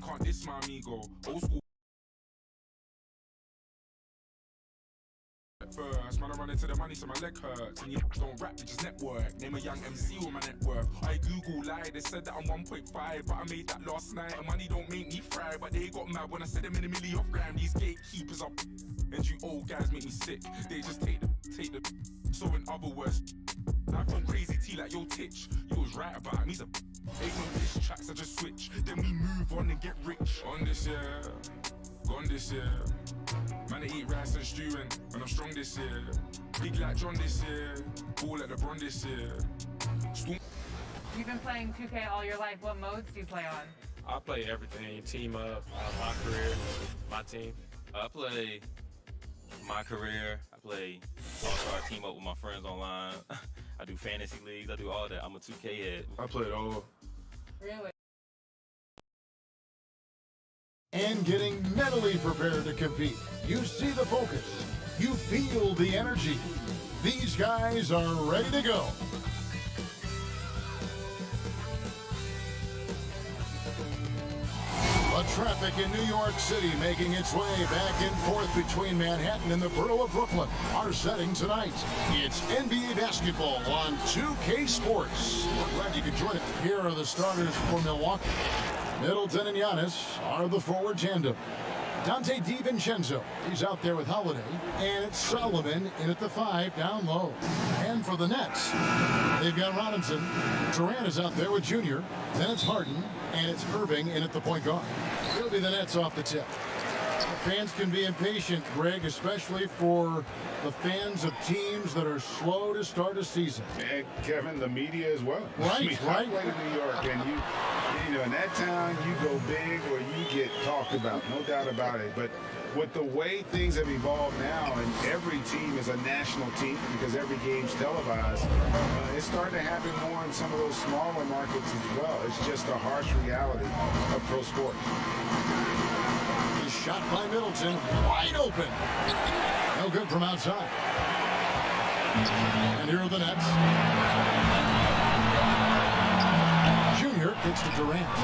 can't diss my amigo. Old school. First, man, I run into the money so my leg hurts. And you don't rap, you just network. Name a young MC with my net worth. I Google lied, they said that I'm 1.5, but I made that last night. And money don't make me fry, but they got mad when I said them in a million gram. These gatekeepers up, and you old guys make me sick. They just take the. So in other words, I gone crazy T like yo Titch. You was right about him, he's a. Ain't no diss tracks, I just switch. Then we move on and get rich. On this year, gone this year. Man, I eat rice and stew and I'm strong this year. Big like John this year. Ball like LeBron this year. You've been playing 2K all your life. What modes do you play on? I play everything. Team up, my career, my team. I play my career. I play All-Star team up with my friends online. I do fantasy leagues. I do all that. I'm a 2K head. I play it all. Really? And getting mentally prepared to compete. You see the focus. You feel the energy. These guys are ready to go. The traffic in New York City making its way back and forth between Manhattan and the borough of Brooklyn. Our setting tonight, it's NBA basketball on 2K Sports. We're glad you could join us. Here are the starters for Milwaukee. Middleton and Giannis are the forward tandem. Dante DiVincenzo, he's out there with Holiday. And it's Solomon in at the 5 down low. And for the Nets, they've got Robinson. Durant is out there with Junior. Then it's Harden. And it's Irving in at the point guard. It'll be the Nets off the tip. The fans can be impatient, Greg, especially for the fans of teams that are slow to start a season. And Kevin, the media as well. Right, I mean, right. I played in New York, and you know, in that town, you go big or you get talked about, no doubt about it. But with the way things have evolved now, and every team is a national team because every game's televised, it's starting to happen more in some of those smaller markets as well. It's just a harsh reality of pro sports. Shot by Middleton, wide open. No good from outside. And here are the Nets. Junior kicks to Durant.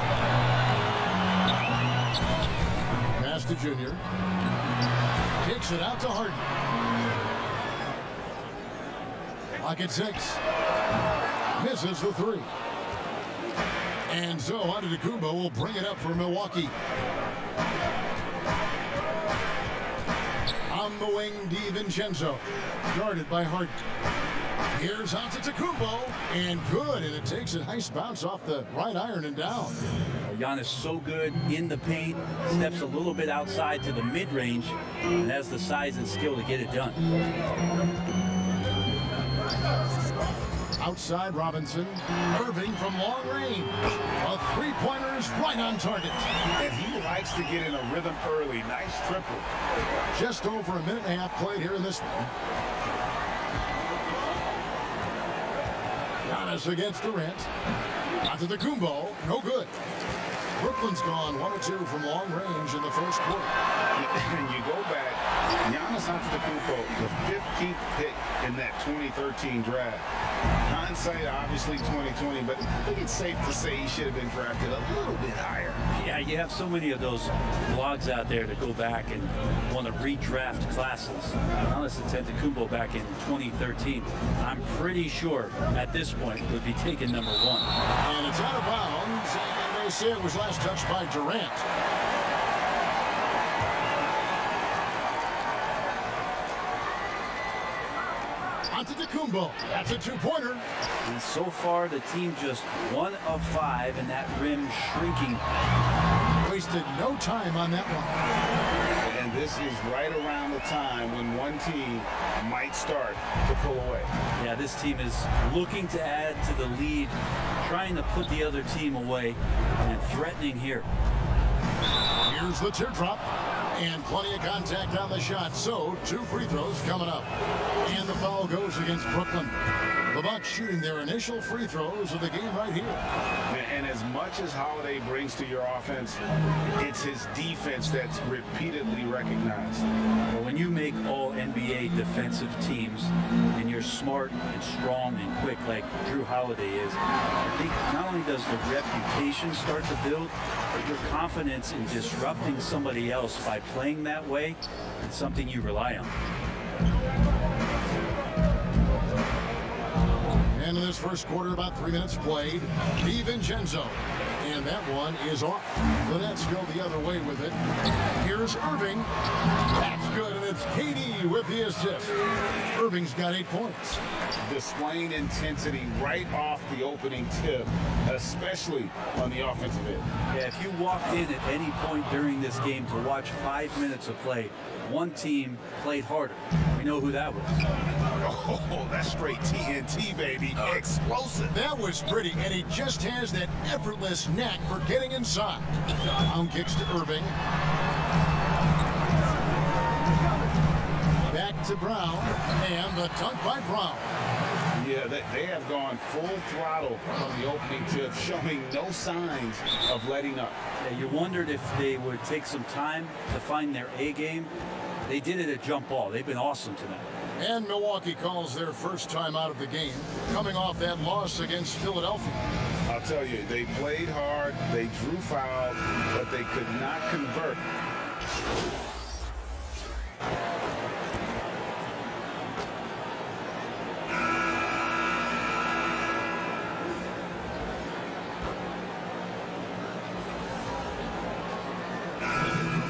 Pass to Junior. Kicks it out to Harden. Clock at 6. Misses the 3. And so Antetokounmpo will bring it up for Milwaukee. On the wing, DiVincenzo, guarded by Harden. Here's Antetokounmpo, and good, and it takes a nice bounce off the right iron and down. Giannis so good in the paint, steps a little bit outside to the mid-range, and has the size and skill to get it done. Outside Robinson, Irving from long range. A three-pointer is right on target. And he likes to get in a rhythm early. Nice triple. Just over a minute and a half played here in this one. Giannis against Durant. Antetokounmpo, no good. Brooklyn's gone 1 or 2 from long range in the first quarter. And you go back, Giannis Antetokounmpo, the 15th pick in that 2013 draft. Hindsight, obviously 2020, but I think it's safe to say he should have been drafted a little bit higher. Yeah, you have so many of those blogs out there to go back and want to redraft classes. Giannis Antetokounmpo back in 2013, I'm pretty sure at this point would be taken number 1. And it's out of bounds, and they say it was last touched by Durant. Antetokounmpo, that's a 2-pointer. And so far, the team just 1 of 5, and that rim shrinking. Wasted no time on that one. And this is right around the time when one team might start to pull away. Yeah, this team is looking to add to the lead, trying to put the other team away, and threatening here. Here's the teardrop. And plenty of contact on the shot. So, 2 free throws coming up. And the foul goes against Brooklyn. The Bucks shooting their initial free throws of the game right here. And as much as Holiday brings to your offense, it's his defense that's repeatedly recognized. Well, when you make all NBA defensive teams and you're smart and strong and quick like Drew Holiday is, I think not only does the reputation start to build, but your confidence in disrupting somebody else by playing that way is something you rely on. And in this first quarter, about 3 minutes played, DiVincenzo. And that one is off. The Nets go the other way with it. Here's Irving. That's good, and it's KD with the assist. Irving's got 8 points. Displaying intensity right off the opening tip, especially on the offensive end. Yeah, if you walked in at any point during this game to watch 5 minutes of play, one team played harder. We know who that was. Oh, that's straight TNT, baby. Explosive. That was pretty, and he just has that effortless knack for getting inside. Brown kicks to Irving. Back to Brown, and the dunk by Brown. Yeah, they have gone full throttle from the opening tip, showing no signs of letting up. Yeah, you wondered if they would take some time to find their A game. They did it at jump ball. They've been awesome tonight. And Milwaukee calls their first time out of the game, coming off that loss against Philadelphia. I'll tell you, they played hard, they drew fouls, but they could not convert.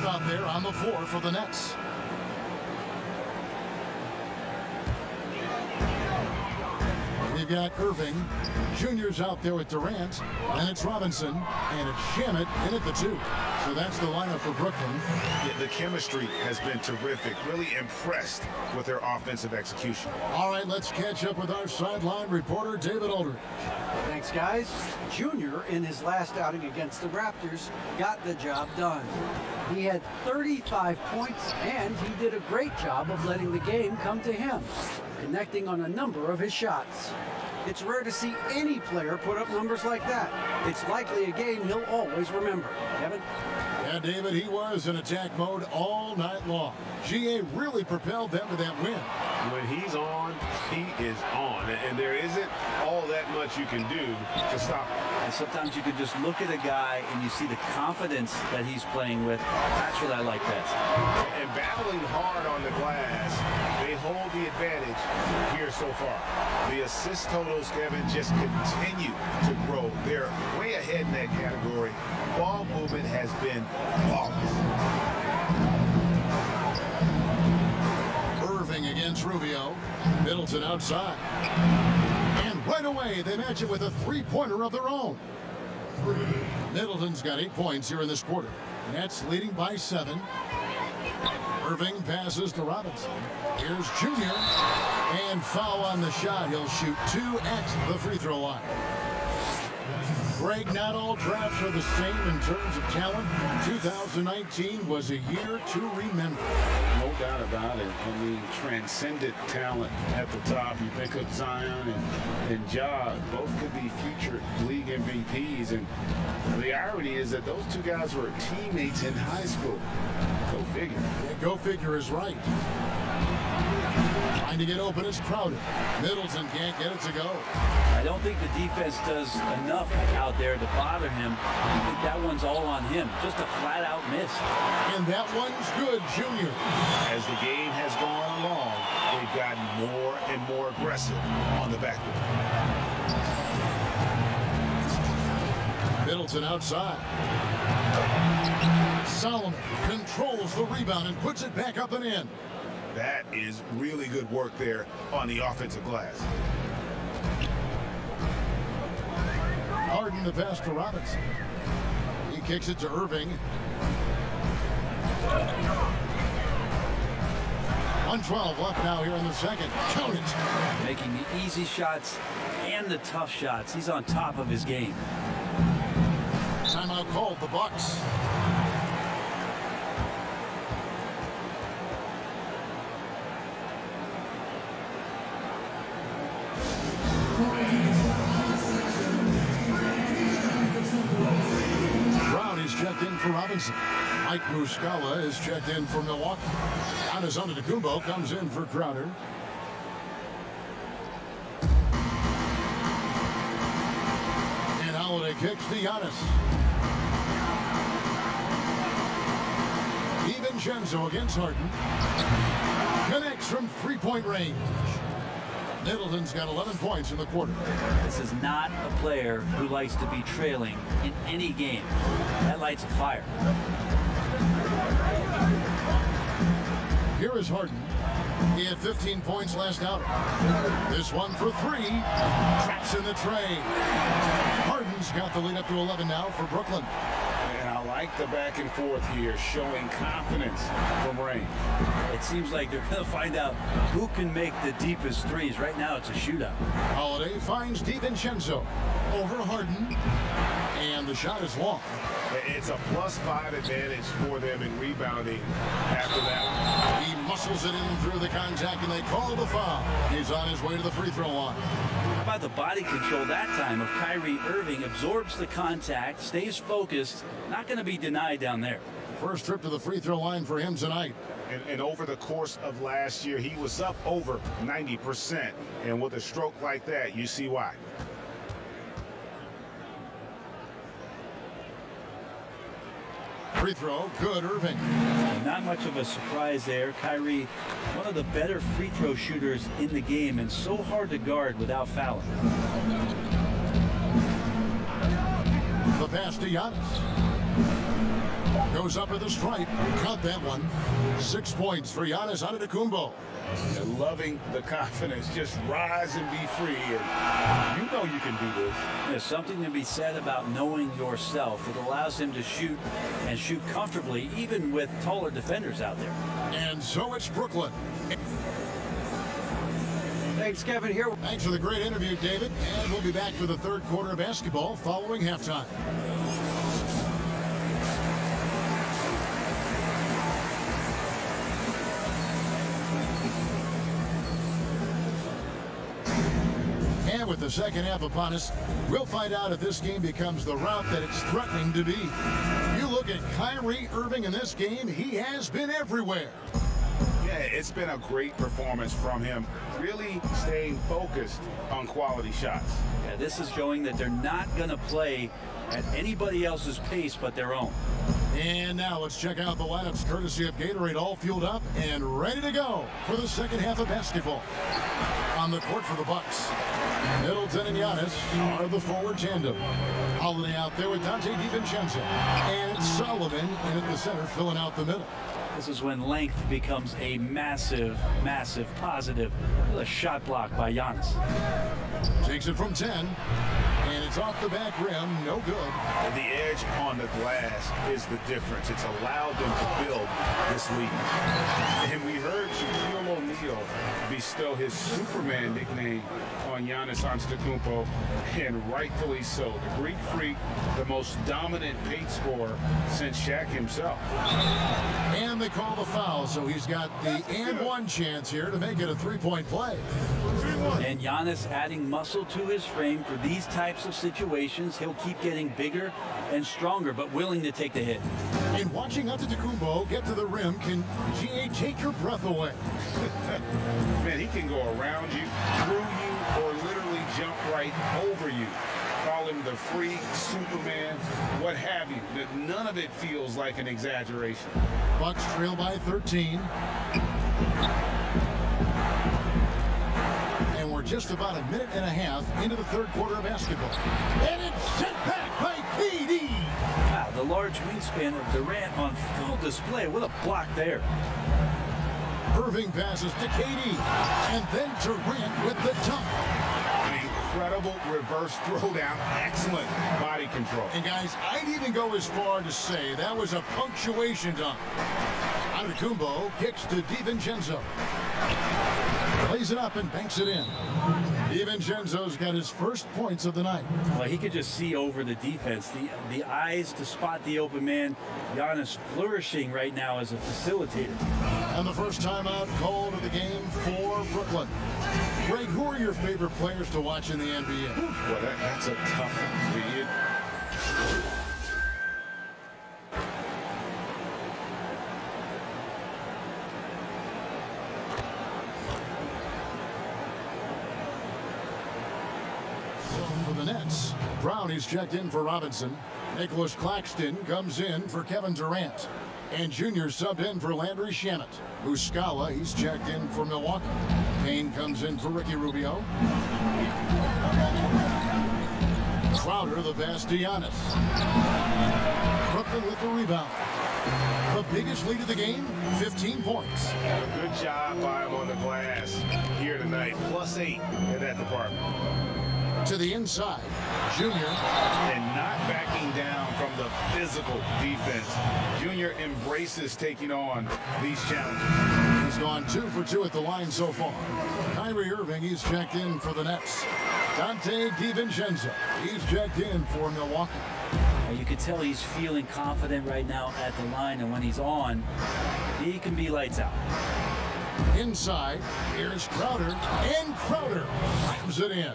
Out there on the floor for the Nets. We've got Irving. Junior's out there with Durant. And it's Robinson. And it's Shamet in at the 2. So that's the lineup for Brooklyn. Yeah, the chemistry has been terrific. Really impressed with their offensive execution. All right, let's catch up with our sideline reporter, David Aldridge. Thanks, guys. Junior, in his last outing against the Raptors, got the job done. He had 35 points, and he did a great job of letting the game come to him, connecting on a number of his shots. It's rare to see any player put up numbers like that. It's likely a game he'll always remember. Kevin? Yeah, David, he was in attack mode all night long. GA really propelled them to that win. When he's on, he is on. And there isn't all that much you can do to stop him. And sometimes you can just look at a guy and you see the confidence that he's playing with. That's what I like best. And battling hard on the glass, they hold the advantage here so far. The assist totals, Kevin, just continue to grow. They're way ahead in that category. Ball movement has been flawless. Irving against Rubio. Middleton outside. And right away, they match it with a three-pointer of their own. Middleton's got 8 points here in this quarter. Nets leading by 7. Irving passes to Robinson. Here's Junior. And foul on the shot. He'll shoot 2 at the free throw line. Greg, not all drafts are the same in terms of talent. 2019 was a year to remember. No doubt about it. I mean, transcendent talent at the top. You think of Zion and Ja. Both could be future league MVPs. And the irony is that those two guys were teammates in high school. Go figure. Yeah, go figure is right. Trying to get open is Crowder. Middleton can't get it to go. I don't think the defense does enough out there to bother him. I think that one's all on him. Just a flat-out miss. And that one's good, Junior. As the game has gone along, they've gotten more and more aggressive on the backboard. Middleton outside. Solomon controls the rebound and puts it back up and in. That is really good work there on the offensive glass. Harden the pass to Robinson. He kicks it to Irving. 1:12 left now here in the second. Count it. Making the easy shots and the tough shots. He's on top of his game. Timeout called, the Bucks. for Robinson. Mike Muscala is checked in for Milwaukee. Giannis Antetokounmpo comes in for Crowder. And Holiday kicks to Giannis. DiVincenzo against Harden. Connects from three-point range. Middleton's got 11 points in the quarter. This is not a player who likes to be trailing in any game. That lights a fire. Here is Harden. He had 15 points last outing. This one for three. Traps in the tray. Harden's got the lead up to 11 now for Brooklyn. And I like the back and forth here, showing confidence from Rain. It seems like they're going to find out who can make the deepest threes. Right now, it's a shootout. Holiday finds DiVincenzo over Harden. And the shot is long. It's a +5 advantage for them in rebounding after that. He muscles it in through the contact, and they call the foul. He's on his way to the free throw line. How about the body control that time of Kyrie Irving? Absorbs the contact, stays focused, not going to be denied down there. First trip to the free throw line for him tonight. And over the course of last year, he was up over 90%. And with a stroke like that, you see why. Free throw, good, Irving. Not much of a surprise there. Kyrie, one of the better free throw shooters in the game and so hard to guard without fouling. The pass to Giannis. Goes up at the stripe. Caught that one. 6 points for Giannis Antetokounmpo. And loving the confidence. Just rise and be free. And you know you can do this. There's something to be said about knowing yourself. It allows him to shoot and shoot comfortably, even with taller defenders out there. And so it's Brooklyn. Thanks, Kevin. Here. Thanks for the great interview, David. And we'll be back for the third quarter of basketball following halftime. And with the second half upon us, we'll find out if this game becomes the route that it's threatening to be. You look at Kyrie Irving in this game, he has been everywhere. Yeah, it's been a great performance from him. Really staying focused on quality shots. Yeah, this is showing that they're not going to play at anybody else's pace but their own. And now let's check out the lineups courtesy of Gatorade, all fueled up and ready to go for the second half of basketball. On the court for the Bucks, Middleton and Giannis are the forward tandem. Holiday out there with Dante DiVincenzo and Solomon in at the center, filling out the middle. This is when length becomes a massive, massive positive. A shot block by Giannis. Takes it from 10, and it's off the back rim, no good. And the edge on the glass is the difference. It's allowed them to build this lead. And we heard Shaquille O'Neal bestow his Superman nickname on Giannis Antetokounmpo, and rightfully so. The Greek Freak, the most dominant paint scorer since Shaq himself. And they call the foul, so he's got the and one chance here to make it a three-point play. And Giannis adding muscle to his frame for these types of situations. He'll keep getting bigger and stronger, but willing to take the hit. And watching Antetokounmpo get to the rim can take your breath away. Man, he can go around you, through you, or literally jump right over you. Call him the freak, Superman, what have you. None of it feels like an exaggeration. Bucks trail by 13. And we're just about a minute and a half into the third quarter of basketball. And it's sent back by KD. Wow, the large wingspan of Durant on full display. What a block there. Irving passes to KD. And then Durant with the dunk. An incredible reverse throwdown. Excellent body control. And guys, I'd even go as far to say that was a punctuation dunk. Antetokounmpo kicks to DiVincenzo. Plays it up and banks it in. DiVincenzo's got his first points of the night. Well, he could just see over the defense. The eyes to spot the open man. Giannis flourishing right now as a facilitator. And the first timeout called of the game for Brooklyn. Greg, who are your favorite players to watch in the NBA? Well, that's a tough one. the Nets, Brown is checked in for Robinson. Nicholas Claxton comes in for Kevin Durant. And Junior subbed in for Landry Shamet. Muscala, he's checked in for Milwaukee. Payne comes in for Ricky Rubio. Crowder, the pass to Giannis. Brooklyn with the rebound. The biggest lead of the game, 15 points. A good job by him on the glass here tonight. +8 in that department. To the inside, Junior. And not backing down from the physical defense. Junior embraces taking on these challenges. He's gone 2 for 2 at the line so far. Kyrie Irving, he's checked in for the Nets. Dante DiVincenzo, he's checked in for Milwaukee. You can tell he's feeling confident right now at the line, and when he's on, he can be lights out. Inside, here's Crowder, and Crowder slams it in.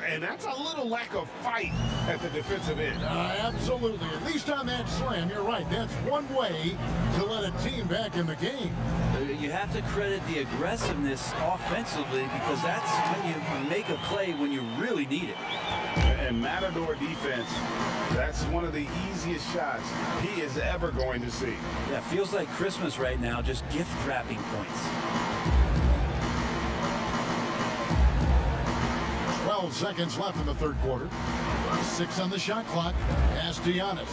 And that's a little lack of fight at the defensive end. Absolutely. At least on that slam, you're right. That's one way to let a team back in the game. You have to credit the aggressiveness offensively, because that's when you make a play when you really need it. And Matador defense, that's one of the easiest shots he is ever going to see. Yeah, it feels like Christmas right now, just gift wrapping points. 12 seconds left in the third quarter. 6 on the shot clock. Pass to Giannis.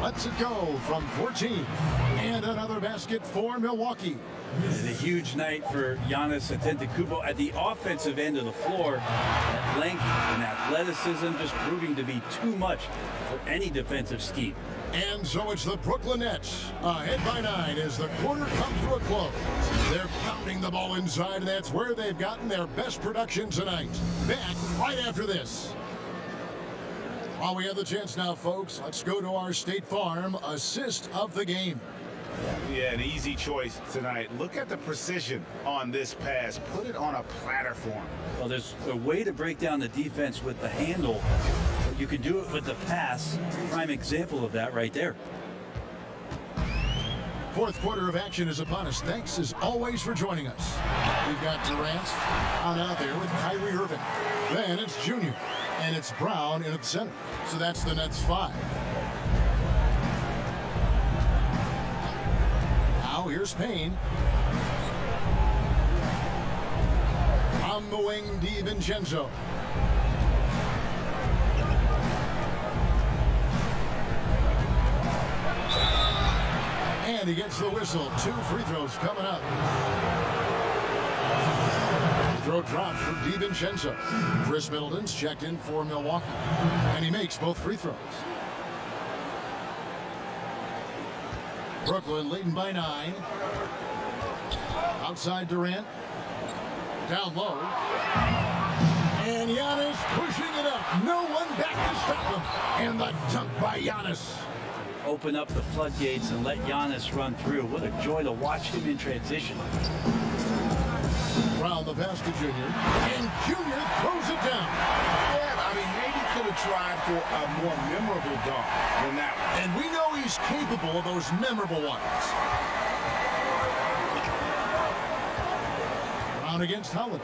Lets it go from 14. And another basket for Milwaukee. And a huge night for Giannis Antetokounmpo at the offensive end of the floor. That length and athleticism just proving to be too much for any defensive scheme. And so it's the Brooklyn Nets ahead by 9 as the quarter comes to a close. They're pounding the ball inside, and that's where they've gotten their best production tonight. Back right after this. While we have the chance now, folks, let's go to our State Farm assist of the game. Yeah, an easy choice tonight. Look at the precision on this pass. Put it on a platform. Well, there's a way to break down the defense with the handle. But you can do it with the pass. Prime example of that right there. Fourth quarter of action is upon us. Thanks as always for joining us. We've got Durant out there with Kyrie Irving. Then it's Junior, and it's Brown in at the center. So that's the Nets 5. Now here's Payne. On the wing, DiVincenzo. And he gets the whistle. 2 free throws coming up. Free throw drops for DiVincenzo. Chris Middleton's checked in for Milwaukee. And he makes both free throws. Brooklyn leading by 9. Outside Durant. Down low. And Giannis pushing it up. No one back to stop him. And the dunk by Giannis. Open up the floodgates and let Giannis run through. What a joy to watch him in transition. Brown the pass to Junior. And Junior throws it down. Yeah, I mean, maybe could have tried for a more memorable dunk than that one. And we know he's capable of those memorable ones. Brown against Holiday.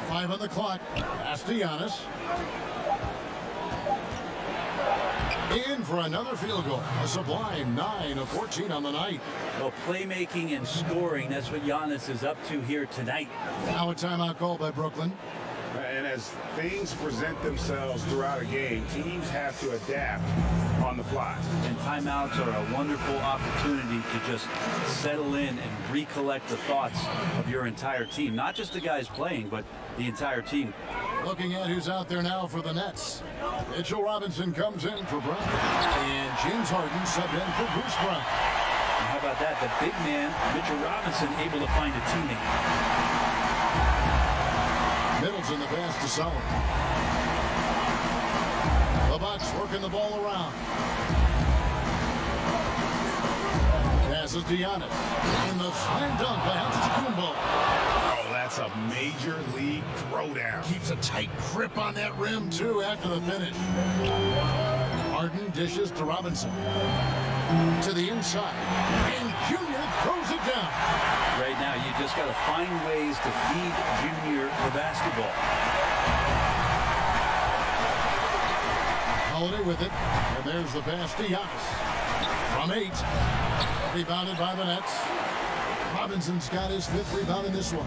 Five on the clock. Pass to Giannis. In for another field goal. A sublime 9 of 14 on the night. Well, playmaking and scoring, that's what Giannis is up to here tonight. Now a timeout called by Brooklyn. And as things present themselves throughout a game, teams have to adapt on the fly. And timeouts are a wonderful opportunity to just settle in and recollect the thoughts of your entire team. Not just the guys playing, but the entire team. Looking at who's out there now for the Nets. Mitchell Robinson comes in for Brown. And James Harden subbed in for Bruce Brown. And how about that? The big man, Mitchell Robinson, able to find a teammate. Middleton the pass to Sullivan. The Bucks working the ball around. Passes to Giannis. And the slam dunk by Antetokounmpo. Oh, that's a major league throwdown. Keeps a tight grip on that rim, too, after the finish. Harden dishes to Robinson. To the inside. And Junior throws it down. Right now, you just got to find ways to feed Junior the basketball. Holiday with it. And there's the pass to Giannis. From 8. Rebounded by the Nets. Robinson's got his 5th rebound in this one.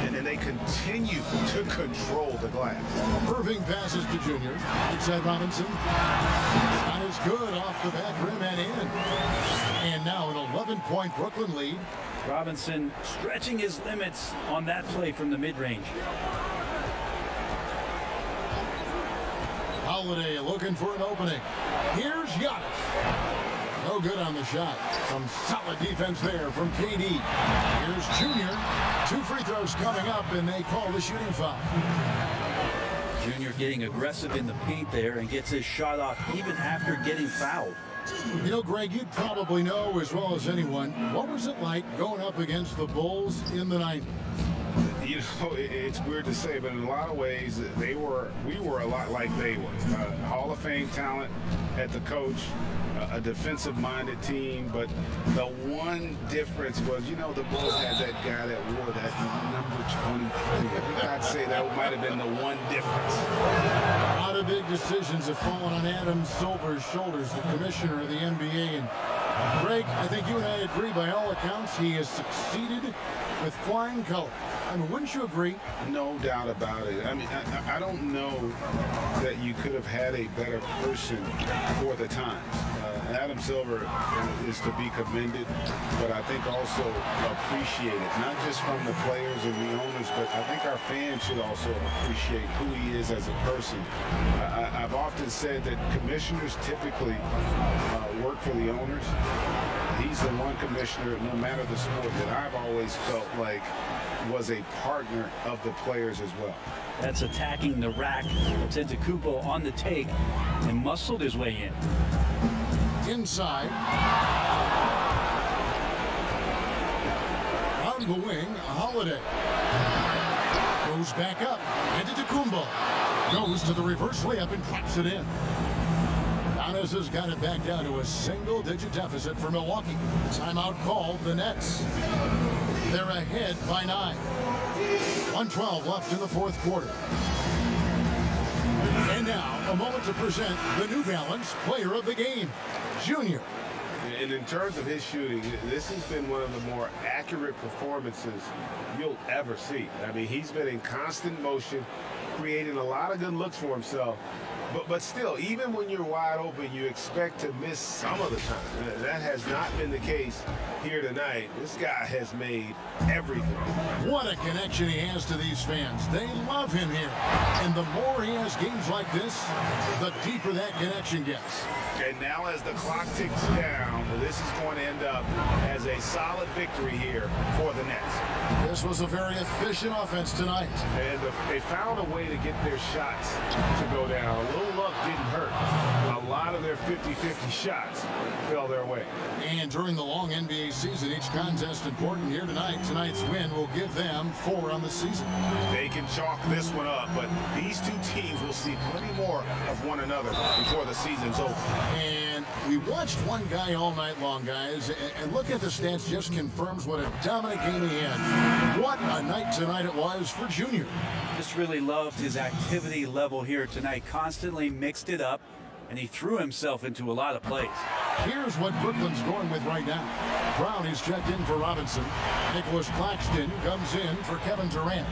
And then they continue to control the glass. Irving passes to Junior. Inside Robinson. Not as good off the back rim and in. And now an 11-point Brooklyn lead. Robinson stretching his limits on that play from the mid-range. Holiday looking for an opening. Here's Giannis. No good on the shot. Some solid defense there from KD. Here's Junior. 2 free throws coming up, and they call the shooting foul. Junior getting aggressive in the paint there and gets his shot off even after getting fouled. You know, Greg, you probably know as well as anyone, what was it like going up against the Bulls in the 90s? You know, it's weird to say, but in a lot of ways, we were a lot like they were. Hall of Fame talent at the coach, a defensive-minded team, but the one difference was, you know, the Bulls had that guy that wore that number 23. I'd say that might have been the one difference. A lot of big decisions have fallen on Adam Silver's shoulders, the commissioner of the NBA. And Greg, I think you and I agree, by all accounts, he has succeeded with flying colors. I mean, wouldn't you agree? No doubt about it. I mean, I don't know that you could have had a better person for the times. Adam Silver is to be commended, but I think also appreciated, not just from the players and the owners, but I think our fans should also appreciate who he is as a person. I've often said that commissioners typically work for the owners. He's the one commissioner, no matter the sport, that I've always felt like was a partner of the players as well. That's attacking the rack. Antetokounmpo on the take and muscled his way in. Inside. On the wing, Holiday. Goes back up. Antetokounmpo goes to the reverse layup and claps it in. Giannis has got it back down to a single-digit deficit for Milwaukee. Timeout called the Nets. They're ahead by 9. 1:12 left in the 4th quarter. And now, a moment to present the New Balance Player of the Game, Junior. And in terms of his shooting, this has been one of the more accurate performances you'll ever see. I mean, he's been in constant motion, creating a lot of good looks for himself. But still, even when you're wide open, you expect to miss some of the time. That has not been the case here tonight. This guy has made everything. What a connection he has to these fans. They love him here. And the more he has games like this, the deeper that connection gets. And now as the clock ticks down, this is going to end up as a solid victory here for the Nets. This was a very efficient offense tonight. And they found a way to get their shots to go down. A little luck didn't hurt. A lot of their 50-50 shots fell their way. And during the long NBA season, each contest important here tonight. Tonight's win will give them 4 on the season. They can chalk this one up, but these two teams will see plenty more of one another before the season's over. And we watched one guy all night long, guys, and look at the stats, just confirms what a dominant game he had. What a night tonight it was for Junior. Just really loved his activity level here tonight. Constantly mixed it up, and he threw himself into a lot of plays. Here's what Brooklyn's going with right now. Brown is checked in for Robinson. Nicholas Claxton comes in for Kevin Durant.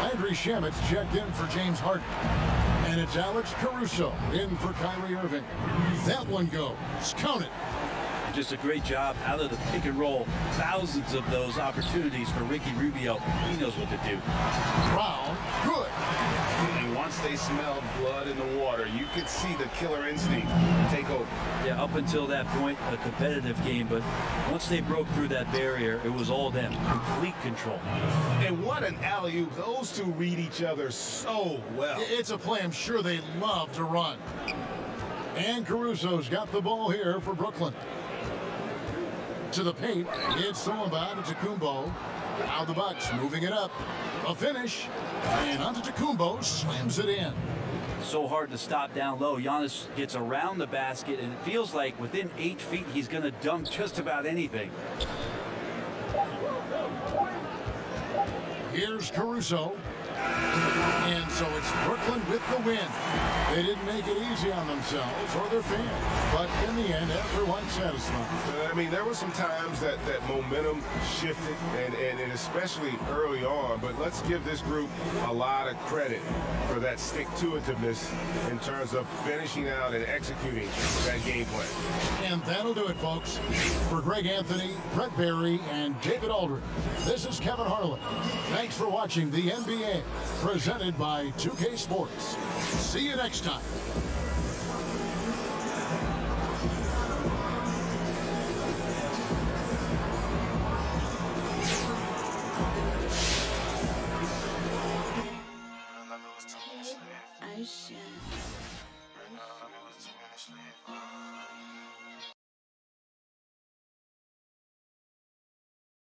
Landry Shamit's checked in for James Harden. And it's Alex Caruso in for Kyrie Irving. That one goes. Count it. Just a great job out of the pick and roll. Thousands of those opportunities for Ricky Rubio. He knows what to do. Brown, good. And once they smelled blood in the water, you could see the killer instinct take over. Yeah, up until that point, a competitive game, but once they broke through that barrier, it was all them. Complete control. And what an alley-oop. Those two read each other so well. It's a play I'm sure they love to run. And Caruso's got the ball here for Brooklyn. To the paint, it's Solomon Antetokounmpo. Now the Bucks moving it up. A finish. And Antetokounmpo slams it in. so hard to stop down low. Giannis gets around the basket, and it feels like within 8 feet he's going to dunk just about anything. Here's Caruso. And so it's Brooklyn with the win. They didn't make it easy on themselves or their fans, but in the end, everyone's satisfied. I mean, there were some times that momentum shifted, and especially early on, but let's give this group a lot of credit for that stick-to-itiveness in terms of finishing out and executing that game plan. And that'll do it, folks. For Greg Anthony, Brett Barry, and David Aldridge, this is Kevin Harlan. Thanks for watching the NBA, presented by 2K Sports. See you next time.